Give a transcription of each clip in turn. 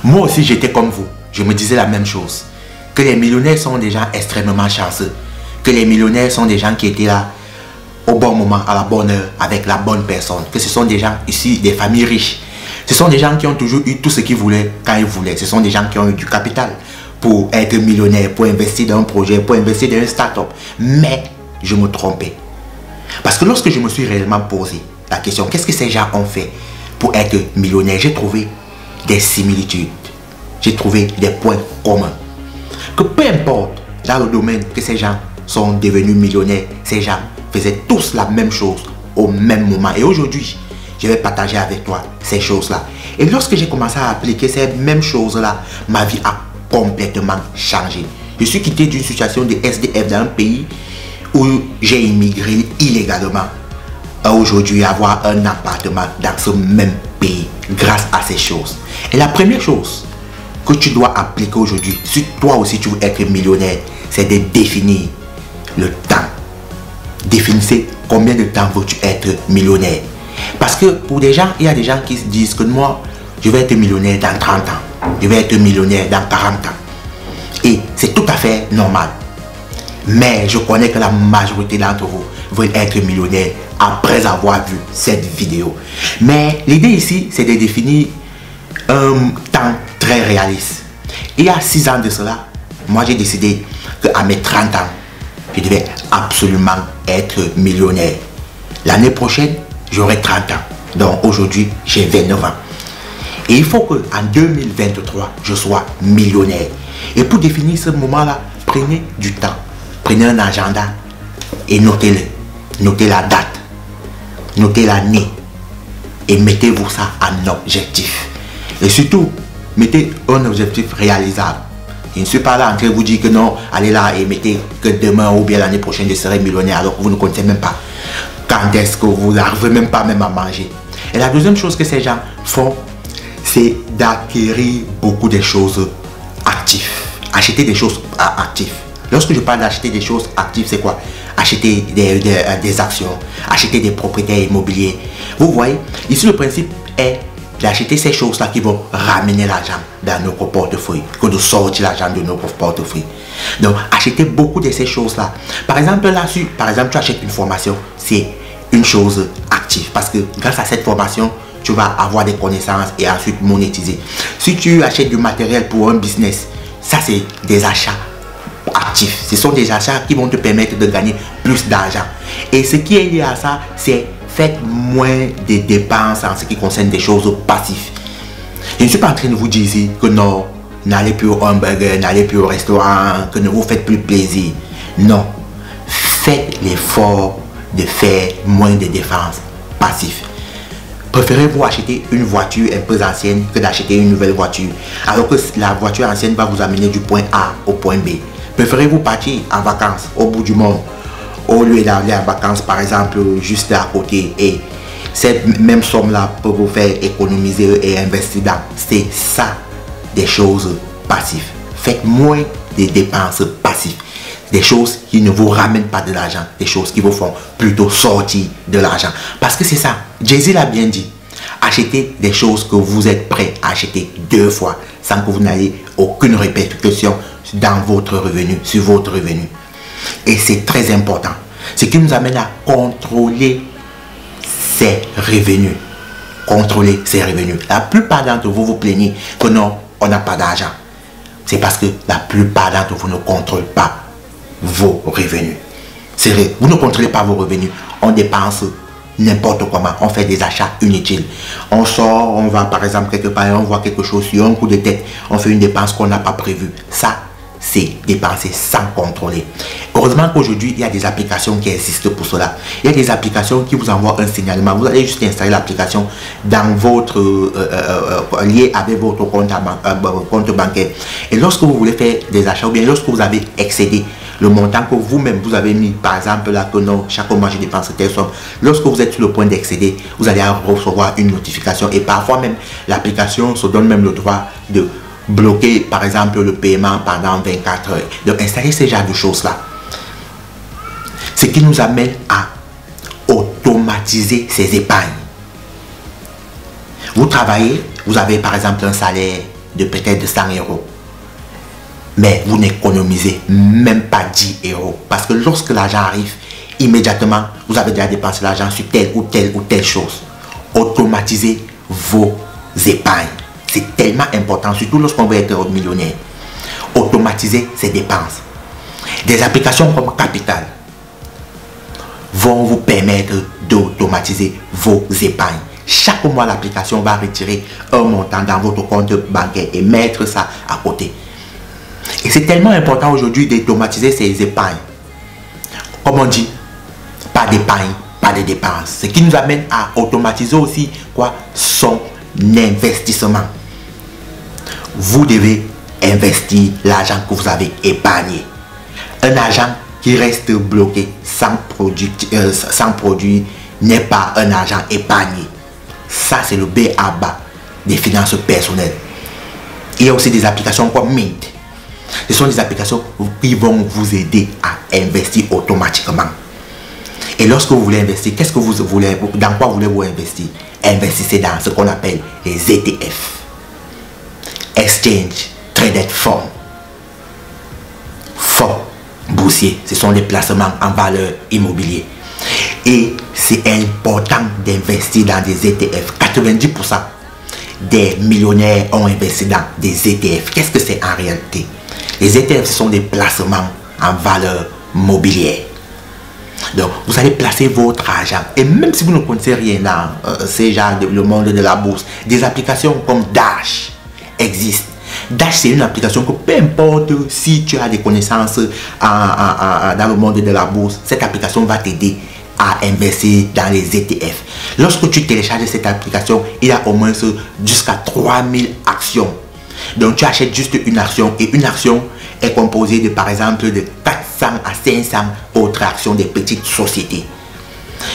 Moi aussi, j'étais comme vous. Je me disais la même chose. Que les millionnaires sont des gens extrêmement chanceux. Que les millionnaires sont des gens qui étaient là au bon moment, à la bonne heure, avec la bonne personne. Que ce sont des gens ici, des familles riches. Ce sont des gens qui ont toujours eu tout ce qu'ils voulaient quand ils voulaient. Ce sont des gens qui ont eu du capital pour être millionnaires, pour investir dans un projet, pour investir dans une start-up. Mais je me trompais. Parce que lorsque je me suis réellement posé la question, qu'est-ce que ces gens ont fait pour être millionnaires, j'ai trouvé des similitudes. J'ai trouvé des points communs. Que peu importe dans le domaine que ces gens sont devenus millionnaires, ces gens faisaient tous la même chose au même moment. Et aujourd'hui, je vais partager avec toi ces choses-là. Et lorsque j'ai commencé à appliquer ces mêmes choses-là, ma vie a complètement changé. Je suis quitté d'une situation de SDF dans un pays où j'ai immigré illégalement à aujourd'hui avoir un appartement dans ce même pays grâce à ces choses. Et la première chose que tu dois appliquer aujourd'hui, si toi aussi tu veux être millionnaire, c'est de définir le temps. Définissez combien de temps veux-tu être millionnaire. Parce que pour des gens, il y a des gens qui se disent que moi, je vais être millionnaire dans 30 ans. Je vais être millionnaire dans 40 ans. Et c'est tout à fait normal. Mais je connais que la majorité d'entre vous veulent être millionnaire après avoir vu cette vidéo. Mais l'idée ici, c'est de définir un temps très réaliste. Il y a 6 ans de cela, moi j'ai décidé qu'à mes 30 ans, je devais absolument être millionnaire. L'année prochaine, j'aurai 30 ans. Donc aujourd'hui, j'ai 29 ans. Et il faut qu'en 2023, je sois millionnaire. Et pour définir ce moment-là, prenez du temps. Prenez un agenda et notez-le. Notez la date. Notez l'année. Et mettez-vous ça en objectif. Et surtout, mettez un objectif réalisable. Je ne suis pas là en train de vous dire que non, allez là et mettez que demain ou bien l'année prochaine, je serai millionnaire alors que vous ne comptez même pas quand est-ce que vous n'arrivez même pas même à manger. Et la deuxième chose que ces gens font, c'est d'acquérir beaucoup de choses actives. Acheter des choses actives. Lorsque je parle d'acheter des choses actives, c'est quoi? Acheter des actions, acheter des propriétaires immobiliers. Vous voyez, ici le principe est d'acheter ces choses-là qui vont ramener l'argent dans notre portefeuille, que de sortir l'argent de notre portefeuille. Donc, acheter beaucoup de ces choses-là. Par exemple, là-dessus, tu achètes une formation, c'est une chose active. Parce que grâce à cette formation, tu vas avoir des connaissances et ensuite monétiser. Si tu achètes du matériel pour un business, ça c'est des achats actifs. Ce sont des achats qui vont te permettre de gagner plus d'argent. Et ce qui est lié à ça, c'est faites moins de dépenses en ce qui concerne des choses passives. Je ne suis pas en train de vous dire ici que non, n'allez plus au hamburger, n'allez plus au restaurant, que ne vous faites plus plaisir. Non. Faites l'effort de faire moins de dépenses passives. Préférez-vous acheter une voiture un peu ancienne que d'acheter une nouvelle voiture, alors que la voiture ancienne va vous amener du point A au point B. Préférez-vous partir en vacances au bout du monde au lieu d'aller en vacances par exemple juste à côté, et cette même somme là peut vous faire économiser et investir dans, c'est ça, des choses passives. Faites moins de dépenses passives, des choses qui ne vous ramènent pas de l'argent, des choses qui vous font plutôt sortir de l'argent, parce que c'est ça, Jay-Z l'a bien dit, achetez des choses que vous êtes prêt à acheter 2 fois sans que vous n'ayez aucune répercussion dans votre revenu, sur votre revenu. Et c'est très important. Ce qui nous amène à contrôler ses revenus. Contrôler ses revenus. La plupart d'entre vous vous plaignez que non, on n'a pas d'argent. C'est parce que la plupart d'entre vous ne contrôlent pas vos revenus. C'est vrai, vous ne contrôlez pas vos revenus. On dépense n'importe comment. On fait des achats inutiles. On sort, on va par exemple quelque part, on voit quelque chose sur un coup de tête. On fait une dépense qu'on n'a pas prévue. Ça, c'est dépenser sans contrôler. Heureusement qu'aujourd'hui, il y a des applications qui existent pour cela. Il y a des applications qui vous envoient un signalement. Vous allez juste installer l'application dans votre lié avec votre compte bancaire. Et lorsque vous voulez faire des achats, ou bien lorsque vous avez excédé le montant que vous-même vous avez mis, par exemple là que non, chaque mois je dépense telle somme, lorsque vous êtes sur le point d'excéder, vous allez recevoir une notification, et parfois même l'application se donne même le droit de bloquer par exemple le paiement pendant 24 heures. Donc installer ce genre de choses là, ce qui nous amène à automatiser ces épargnes. Vous travaillez, vous avez par exemple un salaire de peut-être 100 euros. Mais vous n'économisez même pas 10 euros. Parce que lorsque l'argent arrive, immédiatement, vous avez déjà dépensé l'argent sur telle ou telle chose. Automatisez vos épargnes. C'est tellement important, surtout lorsqu'on veut être millionnaire. Automatisez ces dépenses. Des applications comme Capital vont vous permettre d'automatiser vos épargnes. Chaque mois, l'application va retirer un montant dans votre compte bancaire et mettre ça à côté. Et c'est tellement important aujourd'hui d'automatiser ces épargnes. Comme on dit, pas d'épargne, pas de dépenses. Ce qui nous amène à automatiser aussi quoi? Son investissement. Vous devez investir l'argent que vous avez épargné. Un argent qui reste bloqué sans produit n'est pas un argent épargné. Ça, c'est le B à bas des finances personnelles. Il y a aussi des applications comme Mint. Ce sont des applications qui vont vous aider à investir automatiquement. Et lorsque vous voulez investir, qu'est-ce que vous voulez, dans quoi voulez-vous investir? Investissez dans ce qu'on appelle les ETF. Exchange Traded Fund. Fonds boursiers, ce sont des placements en valeur immobilière. Et c'est important d'investir dans des ETF. 90% des millionnaires ont investi dans des ETF. Qu'est-ce que c'est en réalité? Les ETF, ce sont des placements en valeur mobilière. Donc, vous allez placer votre argent. Et même si vous ne connaissez rien dans le monde de la bourse, des applications comme Dash existent. Dash, c'est une application que peu importe si tu as des connaissances dans le monde de la bourse, cette application va t'aider à investir dans les ETF. Lorsque tu télécharges cette application, il y a au moins jusqu'à 3000 actions. Donc tu achètes juste une action et une action est composée de par exemple de 400 à 500 autres actions des petites sociétés.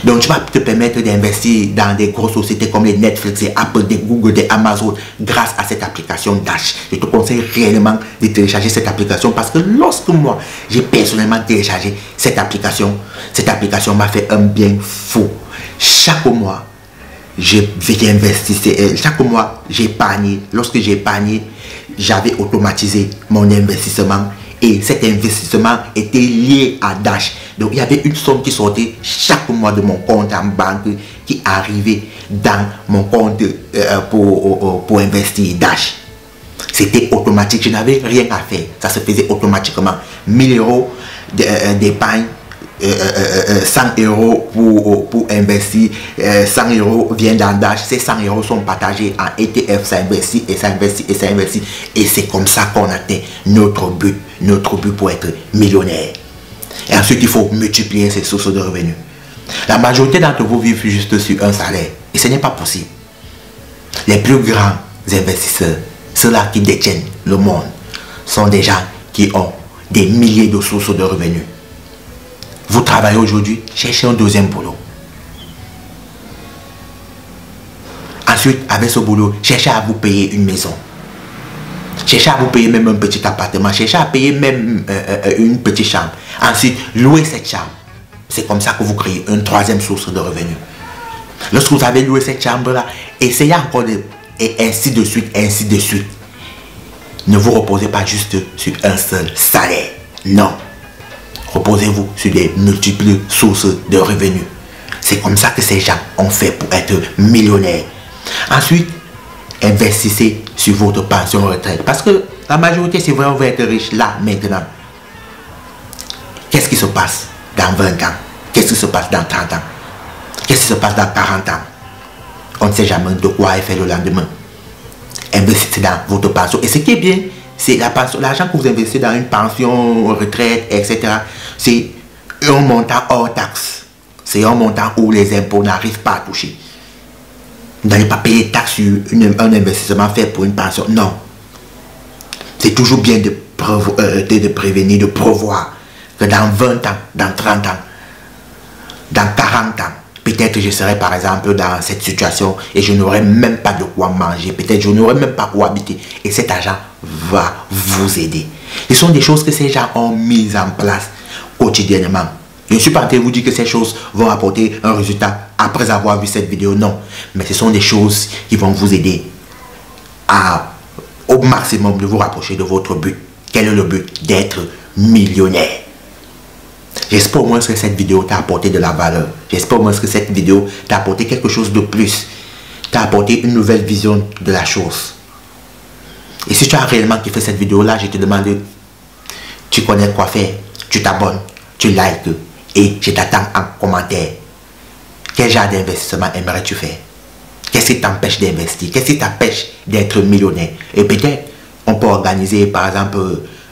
Donc tu vas te permettre d'investir dans des grosses sociétés comme les Netflix, les Apple, des Google, des Amazon grâce à cette application Dash. Je te conseille réellement de télécharger cette application parce que lorsque moi j'ai personnellement téléchargé cette application m'a fait un bien fou. Chaque mois j'ai investi, chaque mois j'ai épargné. Lorsque j'ai épargné, j'avais automatisé mon investissement. Et cet investissement était lié à Dash. Donc il y avait une somme qui sortait chaque mois de mon compte en banque qui arrivait dans mon compte pour investir Dash. C'était automatique, je n'avais rien à faire. Ça se faisait automatiquement. 1000 euros d'épargne, 100 euros pour investir, 100 euros viennent dans Dash, ces 100 euros sont partagés en ETF, ça investit et ça investit et ça investit. Et c'est comme ça qu'on atteint notre but pour être millionnaire. Et ensuite, il faut multiplier ces sources de revenus. La majorité d'entre vous vivent juste sur un salaire et ce n'est pas possible. Les plus grands investisseurs, ceux-là qui détiennent le monde, sont des gens qui ont des milliers de sources de revenus. Vous travaillez aujourd'hui, cherchez un deuxième boulot. Ensuite, avec ce boulot, cherchez à vous payer une maison. Cherchez à vous payer même un petit appartement. Cherchez à payer même une petite chambre. Ensuite, louez cette chambre. C'est comme ça que vous créez une troisième source de revenus. Lorsque vous avez loué cette chambre-là, essayez encore et ainsi de suite, ainsi de suite. Ne vous reposez pas juste sur un seul salaire. Non. Reposez-vous sur des multiples sources de revenus. C'est comme ça que ces gens ont fait pour être millionnaires. Ensuite, investissez sur votre pension retraite. Parce que la majorité, c'est vrai, on veut être riche là, maintenant. Qu'est-ce qui se passe dans 20 ans? Qu'est-ce qui se passe dans 30 ans? Qu'est-ce qui se passe dans 40 ans? On ne sait jamais de quoi est fait le lendemain. Investissez dans votre pension. Et ce qui est bien, c'est l'argent que vous investissez dans une pension, retraite, etc. C'est un montant hors taxe. C'est un montant où les impôts n'arrivent pas à toucher. Vous n'allez pas payer taxe sur un investissement fait pour une pension. Non. C'est toujours bien de prévenir, de prévoir que dans 20 ans, dans 30 ans, dans 40 ans, peut-être je serai par exemple dans cette situation et je n'aurai même pas de quoi manger. Peut-être je n'aurai même pas où habiter. Et cet argent va vous aider. Ce sont des choses que ces gens ont mises en place quotidiennement. Je ne suis pas en train de vous dire que ces choses vont apporter un résultat après avoir vu cette vidéo. Non. Mais ce sont des choses qui vont vous aider à au maximum de vous rapprocher de votre but. Quel est le but? D'être millionnaire. J'espère au moins que cette vidéo t'a apporté de la valeur. J'espère au moins que cette vidéo t'a apporté quelque chose de plus. T'a apporté une nouvelle vision de la chose. Et si tu as réellement kiffé cette vidéo-là, je te demande, tu connais quoi faire. Tu t'abonnes, tu likes et je t'attends en commentaire. Quel genre d'investissement aimerais-tu faire? Qu'est-ce qui t'empêche d'investir? Qu'est-ce qui t'empêche d'être millionnaire? Et peut-être, on peut organiser par exemple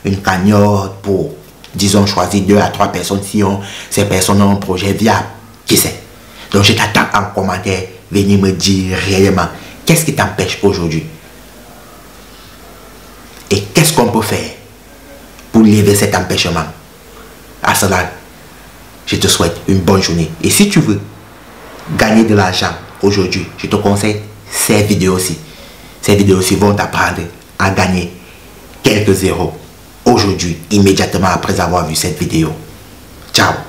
une cagnotte pour, disons, choisir 2 à 3 personnes si ces personnes ont un projet viable. Qui sait? Donc je t'attends en commentaire. Venez me dire réellement qu'est-ce qui t'empêche aujourd'hui. Et qu'est-ce qu'on peut faire pour lever cet empêchement? À cela, je te souhaite une bonne journée. Et si tu veux gagner de l'argent aujourd'hui, je te conseille ces vidéos-ci. Ces vidéos-ci vont t'apprendre à gagner quelques zéros aujourd'hui, immédiatement après avoir vu cette vidéo. Ciao!